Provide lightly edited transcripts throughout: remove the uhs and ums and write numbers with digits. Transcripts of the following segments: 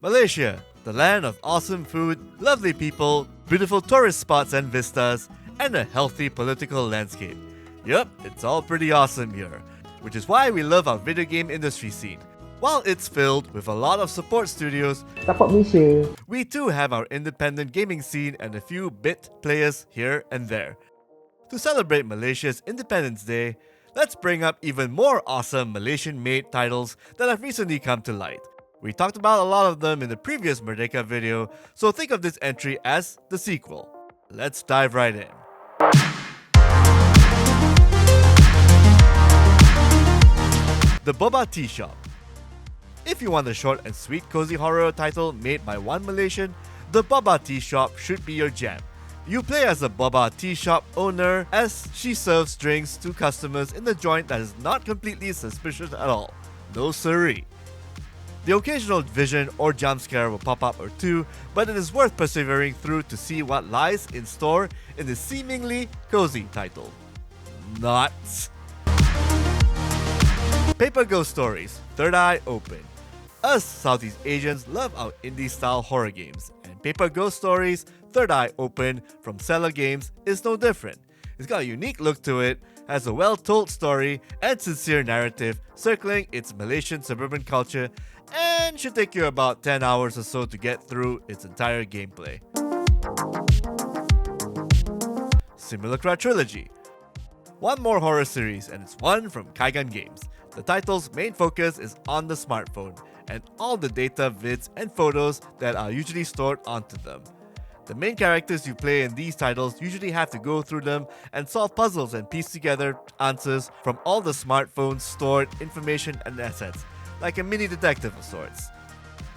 Malaysia, the land of awesome food, lovely people, beautiful tourist spots and vistas, and a healthy political landscape. Yup, it's all pretty awesome here, which is why we love our video game industry scene. While it's filled with a lot of support studios, Support Malaysia. we too have our independent gaming scene and a few bit players here and there. To celebrate Malaysia's Independence Day, let's bring up even more awesome Malaysian-made titles that have recently come to light. We talked about a lot of them in the previous Merdeka video, so think of this entry as the sequel. Let's dive right in. The Bubba Tea Shop. If you want a short and sweet cozy horror title made by one Malaysian, the Bubba Tea Shop should be your jam. You play as a Bubba Tea Shop owner as she serves drinks to customers in the joint that is not completely suspicious at all. No siree. The occasional vision or jump scare will pop up or two, but it is worth persevering through to see what lies in store in the seemingly cozy title. Nuts. Paper Ghost Stories, Third Eye Open. Us Southeast Asians love our indie-style horror games, and Paper Ghost Stories, Third Eye Open from Cellar Games is no different. It's got a unique look to it, has a well-told story and sincere narrative circling its Malaysian suburban culture, and should take you about 10 hours or so to get through its entire gameplay. Simulacra Trilogy. One more horror series, and it's one from Kaigan Games. The title's main focus is on the smartphone, and all the data, vids, and photos that are usually stored onto them. The main characters you play in these titles usually have to go through them and solve puzzles and piece together answers from all the smartphone's stored information and assets, like a mini detective of sorts.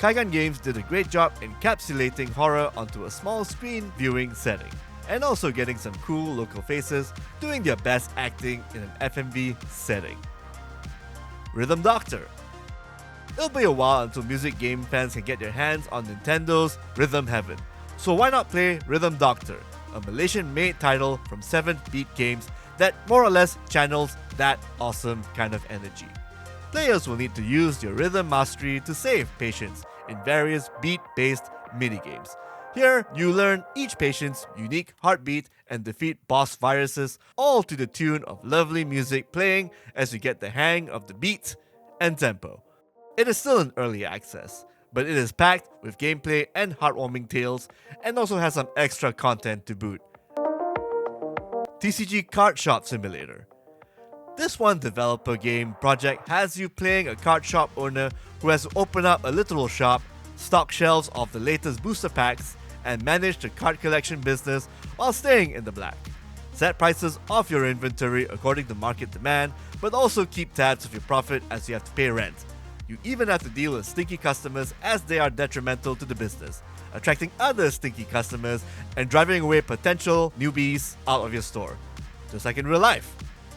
Kaigan Games did a great job encapsulating horror onto a small screen viewing setting, and also getting some cool local faces doing their best acting in an FMV setting. Rhythm Doctor. It'll be a while until music game fans can get their hands on Nintendo's Rhythm Heaven, so why not play Rhythm Doctor, a Malaysian-made title from 7th Beat Games that more or less channels that awesome kind of energy. Players will need to use your rhythm mastery to save patients in various beat-based minigames. Here, you learn each patient's unique heartbeat and defeat boss viruses, all to the tune of lovely music playing as you get the hang of the beat and tempo. It is still in early access, but it is packed with gameplay and heartwarming tales, and also has some extra content to boot. TCG Card Shop Simulator. This one developer game project has you playing a card shop owner who has to open up a literal shop, stock shelves of the latest booster packs, and manage the card collection business while staying in the black. Set prices of your inventory according to market demand, but also keep tabs of your profit as you have to pay rent. You even have to deal with stinky customers as they are detrimental to the business, attracting other stinky customers and driving away potential newbies out of your store. Just like in real life.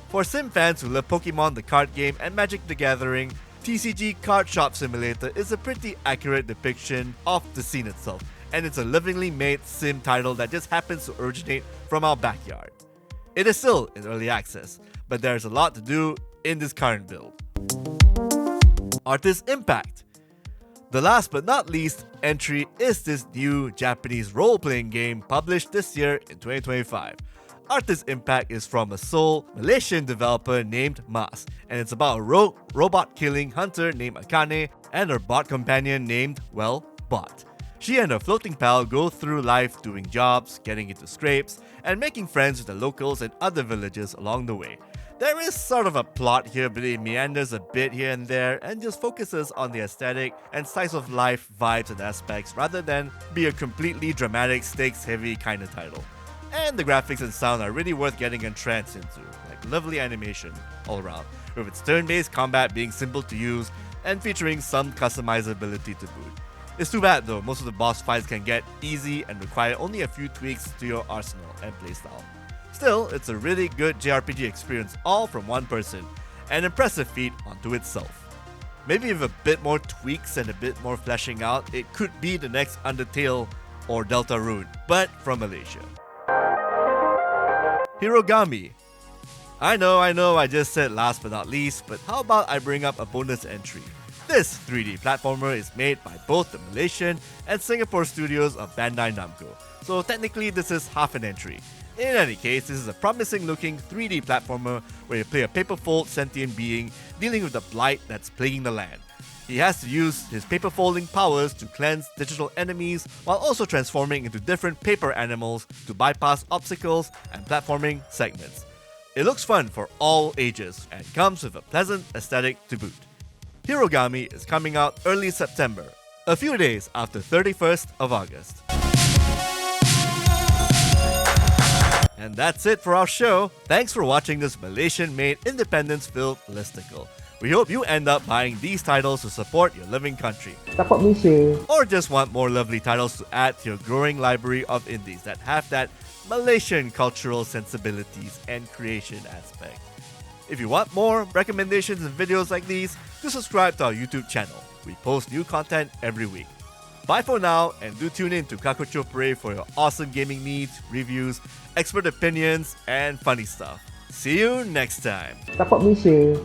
For sim fans who love Pokemon the card game and Magic the Gathering, TCG Card Shop Simulator is a pretty accurate depiction of the scene itself, and it's a lovingly made sim title that just happens to originate from our backyard. It is still in early access, but there's a lot to do in this current build. Artist Impact. The last but not least entry is this new Japanese role-playing game published this year in 2025. Artist Impact is from a sole Malaysian developer named Mas, and it's about a rogue robot-killing hunter named Akane and her bot companion named, well, Bot. She and her floating pal go through life doing jobs, getting into scrapes, and making friends with the locals and other villagers along the way. There is sort of a plot here, but it meanders a bit here and there and just focuses on the aesthetic and slice of life vibes and aspects rather than be a completely dramatic, stakes-heavy kind of title. And the graphics and sound are really worth getting entranced into, like lovely animation all around, with its turn-based combat being simple to use and featuring some customizability to boot. It's too bad though, most of the boss fights can get easy and require only a few tweaks to your arsenal and playstyle. Still, it's a really good JRPG experience all from one person, an impressive feat unto itself. Maybe with a bit more tweaks and a bit more fleshing out, it could be the next Undertale or Deltarune, but from Malaysia. Hiroami. I know, I just said last but not least, but how about I bring up a bonus entry? This 3D platformer is made by both the Malaysian and Singapore studios of Bandai Namco, so technically this is half an entry. In any case, this is a promising looking 3D platformer where you play a paper-fold sentient being dealing with the blight that's plaguing the land. He has to use his paper-folding powers to cleanse digital enemies while also transforming into different paper animals to bypass obstacles and platforming segments. It looks fun for all ages and comes with a pleasant aesthetic to boot. Hiroami is coming out early September, a few days after 31st of August. And that's it for our show. Thanks for watching this Malaysian-made independence-filled listicle. We hope you end up buying these titles to support your living country. Support Malaysia. Or just want more lovely titles to add to your growing library of indies that have that Malaysian cultural sensibilities and creation aspect. If you want more recommendations and videos like these, do subscribe to our YouTube channel. We post new content every week. Bye for now, and do tune in to Kakucho Parade for your awesome gaming needs, reviews, expert opinions, and funny stuff. See you next time. Support Malaysia.